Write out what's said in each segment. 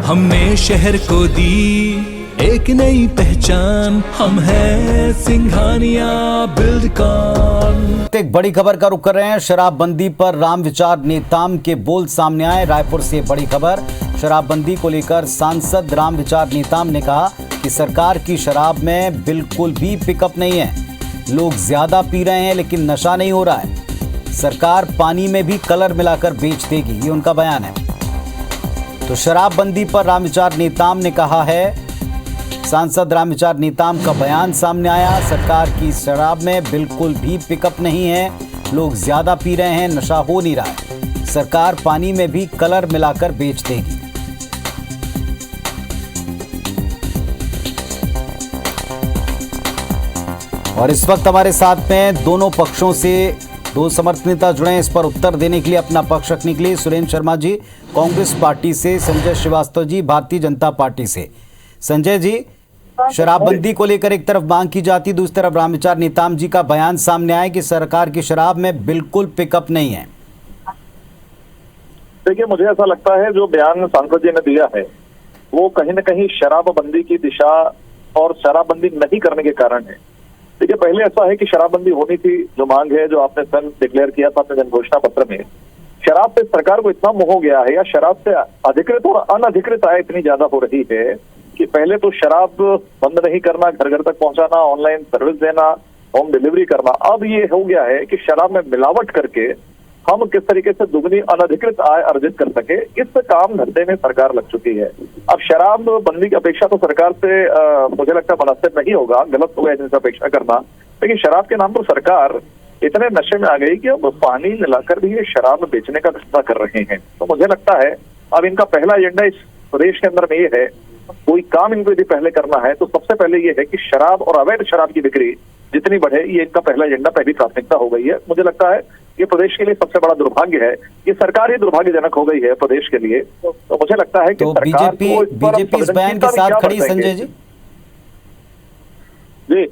हमने शहर को दी एक नई पहचान, हम है सिंघानिया बिल्डकॉन। एक बड़ी खबर का रुख कर रहे हैं। शराबबंदी पर राम विचार नेताम के बोल सामने आए। रायपुर से बड़ी खबर। शराबबंदी को लेकर सांसद राम विचार नेताम ने कहा कि सरकार की शराब में बिल्कुल भी पिकअप नहीं है। लोग ज्यादा पी रहे हैं लेकिन नशा नहीं हो रहा है। सरकार पानी में भी कलर मिलाकर बेच देगी, ये उनका बयान है। तो शराबबंदी पर राम विचार नेताम ने कहा है, सांसद राम विचार नेताम का बयान सामने आया। सरकार की शराब में बिल्कुल भी पिकअप नहीं है। लोग ज्यादा पी रहे हैं, नशा हो नहीं रहा है। सरकार पानी में भी कलर मिलाकर बेच देगी। और इस वक्त हमारे साथ में दोनों पक्षों से दो समर्थक नेता जुड़े हैं। इस पर उत्तर देने के लिए, अपना पक्ष रखने के लिए सुरेंद्र शर्मा जी कांग्रेस पार्टी से, संजय श्रीवास्तव जी भारतीय जनता पार्टी से। संजय जी, शराबबंदी को लेकर एक तरफ मांग की जाती, दूसरी तरफ राम विचार नेताम जी का बयान सामने आया कि सरकार की शराब में बिल्कुल पिकअप नहीं है। देखिए, मुझे ऐसा लगता है जो बयान सांसद जी ने दिया है वो कहीं न कहीं शराबबंदी की दिशा और शराबबंदी नहीं करने के कारण है। देखिए, पहले ऐसा है कि शराबबंदी होनी थी, जो मांग है, जो आपने स्वयं डिक्लेयर किया था अपने जनघोषणा पत्र में। शराब से सरकार को इतना मोह हो गया है, या शराब से अधिकृत और अनधिकृत आय इतनी ज्यादा हो रही है कि पहले तो शराब बंद नहीं करना, घर घर तक पहुंचाना, ऑनलाइन सर्विस देना, होम डिलीवरी करना, अब ये हो गया है कि शराब में मिलावट करके हम किस तरीके से दुगनी अनधिकृत आय अर्जित कर सके, इस काम धंधे में सरकार लग चुकी है। अब शराब बंदी की अपेक्षा तो सरकार से मुझे लगता है मुनासिब नहीं होगा, गलत होगा इनसे अपेक्षा करना। लेकिन शराब के नाम पर सरकार इतने नशे में आ गई कि अब पानी मिलाकर भी ये शराब बेचने का धंधा कर रहे हैं। तो मुझे लगता है अब इनका पहला एजेंडा इस प्रदेश के अंदर में ये है, कोई काम इनको यदि पहले करना है तो सबसे पहले ये है कि शराब और अवैध शराब की बिक्री जितनी बढ़े, ये इनका पहला एजेंडा, पहली प्राथमिकता हो गई है। मुझे लगता है ये प्रदेश के लिए सबसे बड़ा दुर्भाग्य है, ये सरकार ही दुर्भाग्यजनक हो गई है प्रदेश के लिए। तो मुझे लगता है कि तो सरकार बीजेपी इस बयान के साथ खड़ी, संजय जी? जी,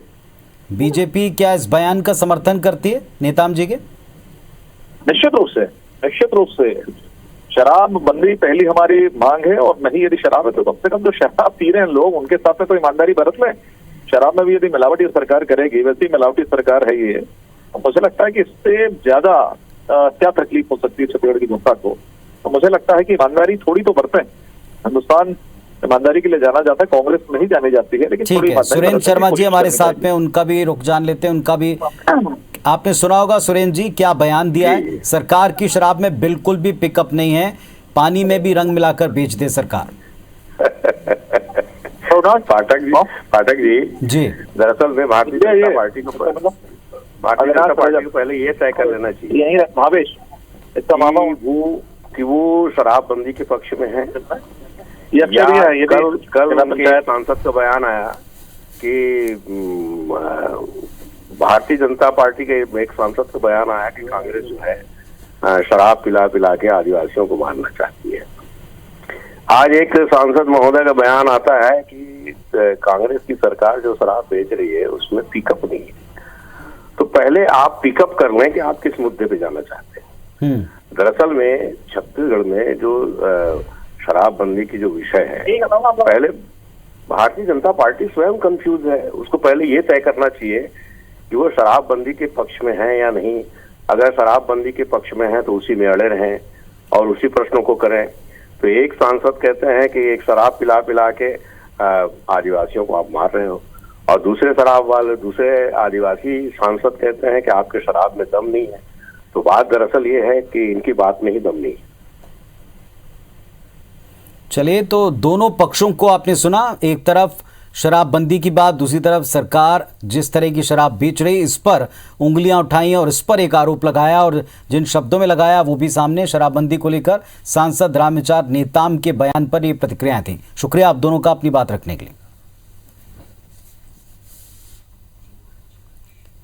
बीजेपी क्या इस बयान का समर्थन करती है नेताम जी के? निश्चित रूप से शराब बंदी पहली हमारी मांग है, और नहीं यदि शराब है तो कम से कम जो शराब पी रहे हैं लोग उनके साथ में तो ईमानदारी बरत लें। शराब में भी यदि मिलावटी सरकार करेगी, वैसी मिलावटी सरकार है ये, तो मुझे लगता है कि इससे ज्यादा क्या तकलीफ हो सकती है छत्तीसगढ़ की जनता को। तो मुझे लगता है कि ईमानदारी थोड़ी तो बरतें। हिंदुस्तान ईमानदारी के लिए जाना जाता है, कांग्रेस नहीं जानी जाती है, लेकिन ठीक है। सुरेंद्र शर्मा जी हमारे साथ में, उनका भी रुख जान लेते हैं। उनका भी आपने सुना होगा सुरेंद्र जी, क्या बयान दिया है? सरकार की शराब में बिल्कुल भी पिकअप नहीं है, पानी में भी रंग मिलाकर बेच दे सरकार। पाठक जी, दरअसल में भारतीय जनता पार्टी को पहले ये तय कर लेना चाहिए भावेश कि वो शराबबंदी के पक्ष में है। कल उनके सांसद का बयान आया कि भारतीय जनता पार्टी के एक सांसद का बयान आया कि कांग्रेस जो है शराब पिला पिला के आदिवासियों को मारना चाहती है। आज एक सांसद महोदय का बयान आता है कि कांग्रेस की सरकार जो शराब बेच रही है उसमें पिकअप नहीं है। तो पहले आप पिकअप कर लें कि आप किस मुद्दे पे जाना चाहते हैं। दरअसल में छत्तीसगढ़ में जो शराबबंदी की जो विषय है, पहले भारतीय जनता पार्टी स्वयं कंफ्यूज है। उसको पहले ये तय करना चाहिए कि वो शराबबंदी के पक्ष में है या नहीं। अगर शराबबंदी के पक्ष में है तो उसी में अड़े रहें और उसी प्रश्नों को करें। तो एक सांसद कहते हैं कि एक शराब पिला पिला के आदिवासियों को आप मार रहे हो, और दूसरे आदिवासी सांसद कहते हैं कि आपके शराब में दम नहीं है। तो बात दरअसल ये है कि इनकी बात में ही दम नहीं है। चलिए, तो दोनों पक्षों को आपने सुना। एक तरफ शराबबंदी की बात, दूसरी तरफ सरकार जिस तरह की शराब बेच रही, इस पर उंगलियां उठाई और इस पर एक आरोप लगाया, और जिन शब्दों में लगाया वो भी सामने। शराबबंदी को लेकर सांसद राम विचार नेताम के बयान पर ये प्रतिक्रियाएं थी। शुक्रिया आप दोनों का अपनी बात रखने के लिए।